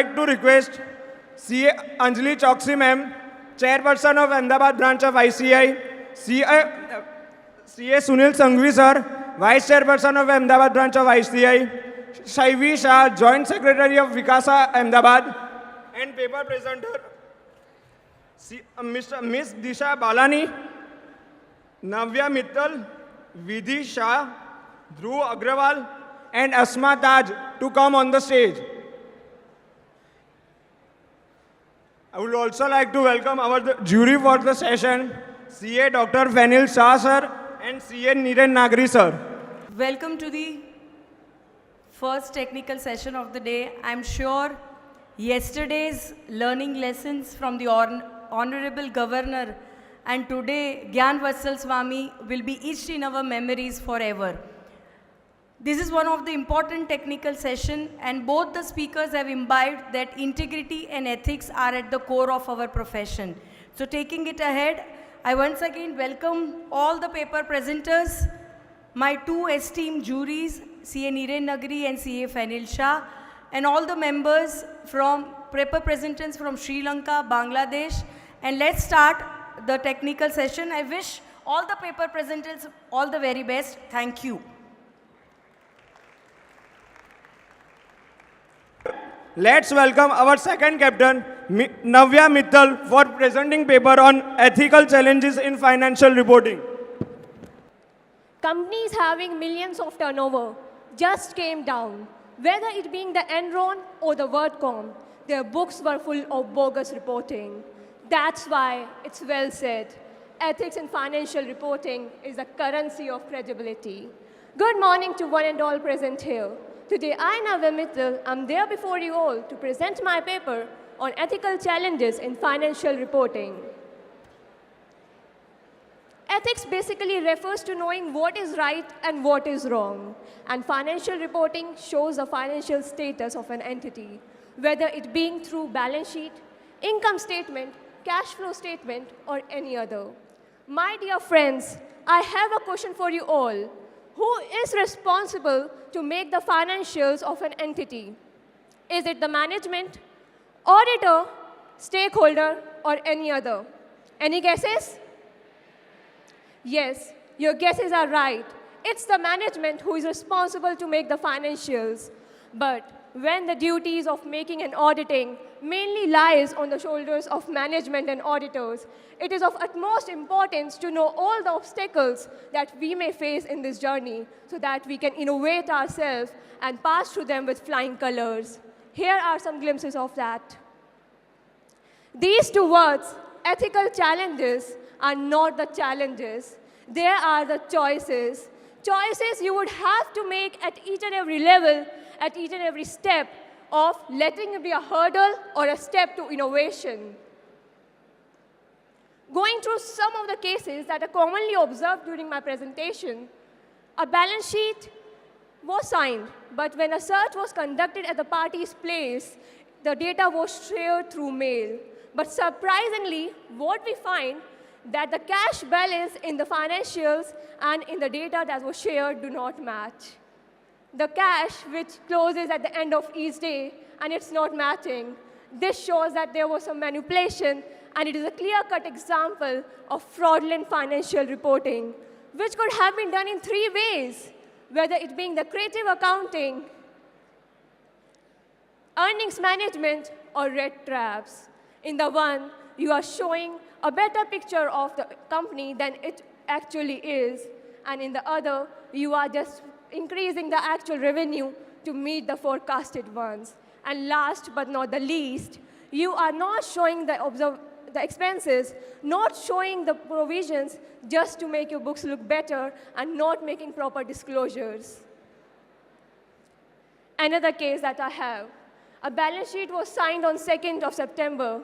like to request CA Anjali Choksi ma'am, Chairperson of Ahmedabad branch of ICI, CA Sunil Sanghvi sir, Vice Chairperson of Ahmedabad branch of ICI, Shaivi Shah, Joint Secretary of Vikasa Ahmedabad, and paper presenter Miss Disha Balani, Navya Mittal, Vidhi Shah, Dhruv Agrawal, and Asma Taj to come on the stage. I would also like to welcome our jury for the session, CA Dr. Fenil Shah sir and CA Niren Nagri sir. Welcome to the first technical session of the day. I'm sure yesterday's learning lessons from the Honorable Governor and today Gyan Vatsal Swami will be etched in our memories forever. This is one of the important technical sessions, and both the speakers have imbibed that integrity and ethics are at the core of our profession. So taking it ahead, I once again welcome all the paper presenters, my two esteemed juries, CA Niren Nagri and CA Fenil Shah, and all the members from paper presenters from Sri Lanka, Bangladesh. And let's start the technical session. I wish all the paper presenters all the very best. Thank you. Let's welcome our second captain, Navya Mittal, for presenting paper on ethical challenges in financial reporting. Companies having millions of turnover just came down. Whether it being the Enron or the WorldCom, their books were full of bogus reporting. That's why it's well said, ethics in financial reporting is the currency of credibility. Good morning to one and all present here. Today, I, Navya Mittal, am there before you all to present my paper on ethical challenges in financial reporting. Ethics basically refers to knowing what is right and what is wrong. And financial reporting shows the financial status of an entity, whether it being through balance sheet, income statement, cash flow statement, or any other. My dear friends, I have a question for you all. Who is responsible to make the financials of an entity? Is it the management, auditor, stakeholder, or any other? Any guesses? Yes, your guesses are right. It's the management who is responsible to make the financials. But when the duties of making and auditing mainly lies on the shoulders of management and auditors, it is of utmost importance to know all the obstacles that we may face in this journey so that we can innovate ourselves and pass through them with flying colors. Here are some glimpses of that. These two words, ethical challenges, are not the challenges. They are the choices. Choices you would have to make at each and every level, at each and every step of letting it be a hurdle or a step to innovation. Going through some of the cases that are commonly observed during my presentation, a balance sheet was signed, but when a search was conducted at the party's place, the data was shared through mail. But surprisingly, what we find that the cash balance in the financials and in the data that was shared do not match. The cash, which closes at the end of each day, and it's not matching. This shows that there was some manipulation, and it is a clear-cut example of fraudulent financial reporting, which could have been done in three ways, whether it being the creative accounting, earnings management, or red traps. In the one, you are showing a better picture of the company than it actually is, and in the other, you are just increasing the actual revenue to meet the forecasted ones. And last but not the least, you are not showing the expenses, not showing the provisions just to make your books look better and not making proper disclosures. Another case that I have, a balance sheet was signed on 2nd of September,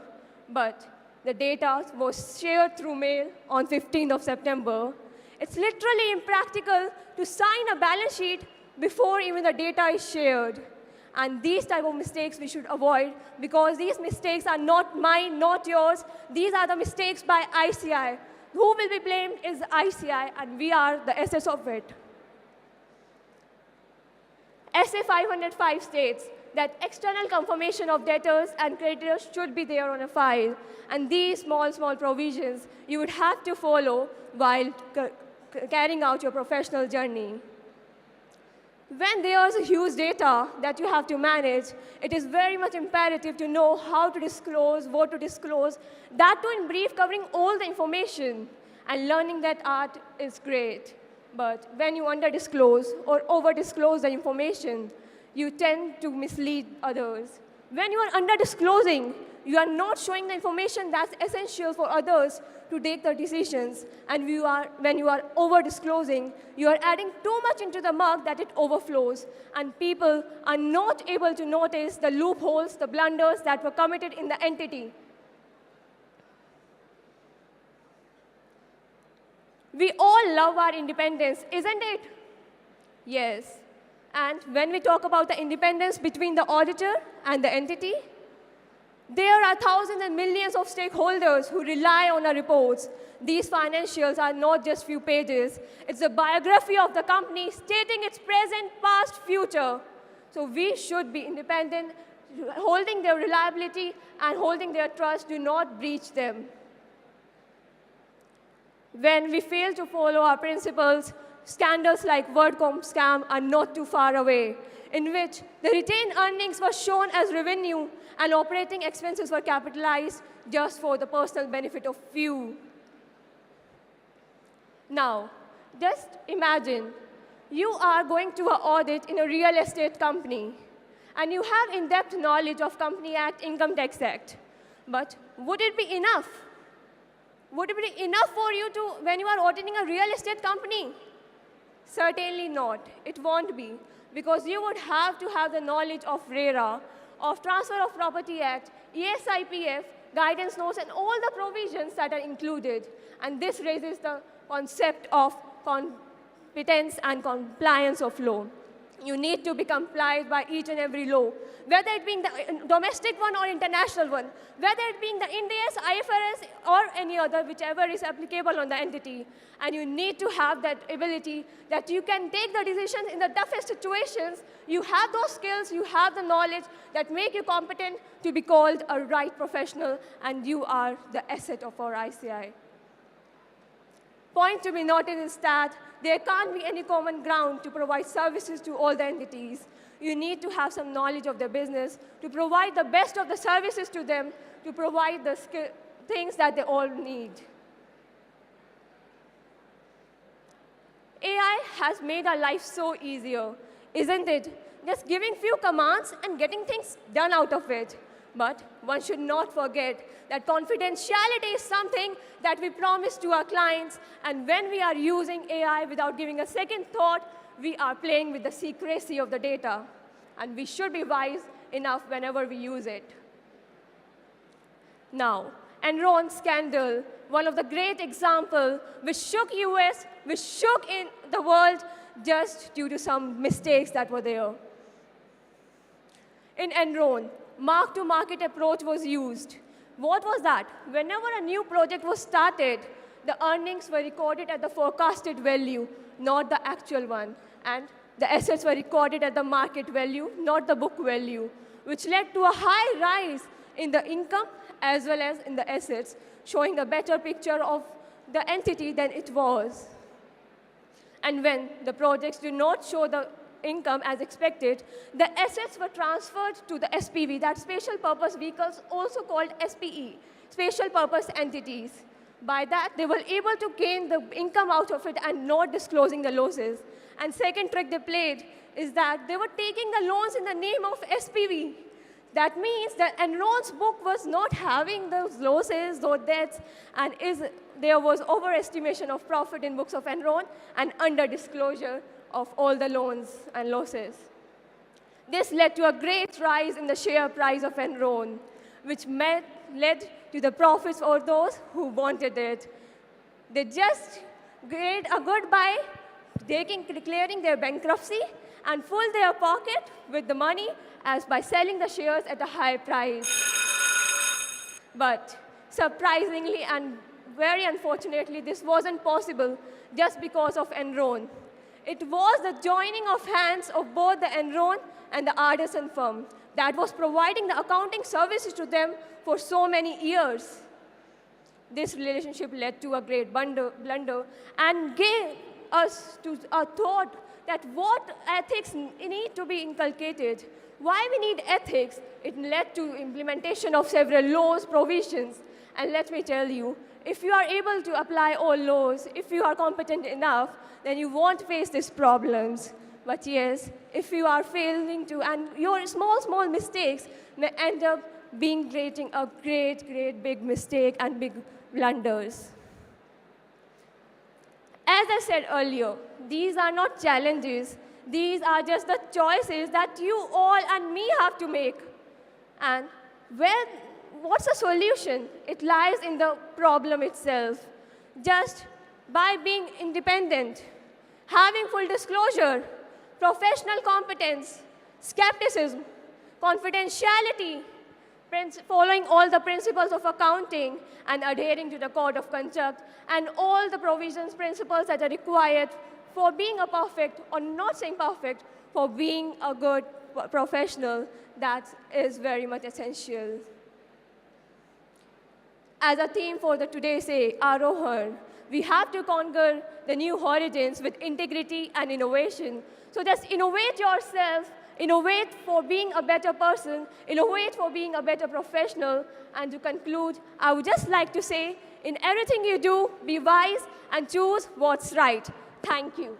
but the data was shared through mail on 15th of September. It's literally impractical to sign a balance sheet before even the data is shared. And these type of mistakes we should avoid because these mistakes are not mine, not yours. These are the mistakes by ICI. Who will be blamed is ICI, and we are the assets of it. SA 505 states, that external confirmation of debtors and creditors should be there on a file. And these small provisions you would have to follow while carrying out your professional journey. When there is a huge data that you have to manage, it is very much imperative to know how to disclose, what to disclose, that too in brief covering all the information. And learning that art is great. But when you under-disclose or over-disclose the information, you tend to mislead others. When you are under-disclosing, you are not showing the information that's essential for others to take the decisions. And when you are over-disclosing, you are adding too much into the mug that it overflows. And people are not able to notice the loopholes, the blunders that were committed in the entity. We all love our independence, isn't it? Yes. And when we talk about the independence between the auditor and the entity, there are thousands and millions of stakeholders who rely on our reports. These financials are not just few pages. It's a biography of the company stating its present, past, future. So we should be independent, holding their reliability and holding their trust. Do not breach them. When we fail to follow our principles, scandals like WordCom scam are not too far away, in which the retained earnings were shown as revenue and operating expenses were capitalized just for the personal benefit of few. Now, just imagine you are going to an audit in a real estate company, and you have in-depth knowledge of Company Act, Income Tax Act. But would it be enough? Would it be enough for you when you are auditing a real estate company? Certainly not. It won't be. Because you would have to have the knowledge of RERA, of Transfer of Property Act, ESIPF, guidance notes, and all the provisions that are included. And this raises the concept of competence and compliance of law. You need to be complied by each and every law, whether it being the domestic one or international one, whether it being the Ind AS, IFRS, or any other, whichever is applicable on the entity. And you need to have that ability that you can take the decisions in the toughest situations. You have those skills, you have the knowledge that make you competent to be called a right professional, and you are the asset of our ICI. Point to be noted is that there can't be any common ground to provide services to all the entities. You need to have some knowledge of their business to provide the best of the services to them, to provide the things that they all need. AI has made our life so easier, isn't it? Just giving few commands and getting things done out of it. But one should not forget that confidentiality is something that we promise to our clients, and when we are using AI without giving a second thought, we are playing with the secrecy of the data, and we should be wise enough whenever we use it. Now, Enron scandal, one of the great examples which shook US, which shook in the world just due to some mistakes that were there. In Enron, mark-to-market approach was used. What was that? Whenever a new project was started, the earnings were recorded at the forecasted value, not the actual one. And the assets were recorded at the market value, not the book value, which led to a high rise in the income as well as in the assets, showing a better picture of the entity than it was. And when the projects do not show the income as expected, the assets were transferred to the SPV, that special purpose vehicles, also called SPE, special purpose entities. By that, they were able to gain the income out of it and not disclosing the losses. And second trick they played is that they were taking the loans in the name of SPV. That means that Enron's book was not having those losses or debts, and there was overestimation of profit in books of Enron and under-disclosure of all the loans and losses. This led to a great rise in the share price of Enron, which led to the profits for those who wanted it. They just made a goodbye, declaring their bankruptcy, and filled their pocket with the money as by selling the shares at a high price. But surprisingly and very unfortunately, this wasn't possible just because of Enron. It was the joining of hands of both the Enron and the Artisan firm, that was providing the accounting services to them for so many years. This relationship led to a great blunder and gave us to a thought that what ethics need to be inculcated. Why we need ethics? It led to implementation of several laws, provisions. And let me tell you, if you are able to apply all laws, if you are competent enough, then you won't face these problems. But yes, if you are failing to, and your small mistakes may end up being creating a great big mistake and big blunders. As I said earlier, these are not challenges. These are just the choices that you all and me have to make. And what's the solution? It lies in the problem itself. Just by being independent, having full disclosure, professional competence, skepticism, confidentiality, following all the principles of accounting, and adhering to the code of conduct, and all the provisions, principles that are required for being a perfect, or not saying perfect, for being a good professional, that is very much essential. As a theme for the today say, Aarohan, we have to conquer the new horizons with integrity and innovation. So just innovate yourself, innovate for being a better person, innovate for being a better professional. And to conclude, I would just like to say, in everything you do, be wise and choose what's right. Thank you.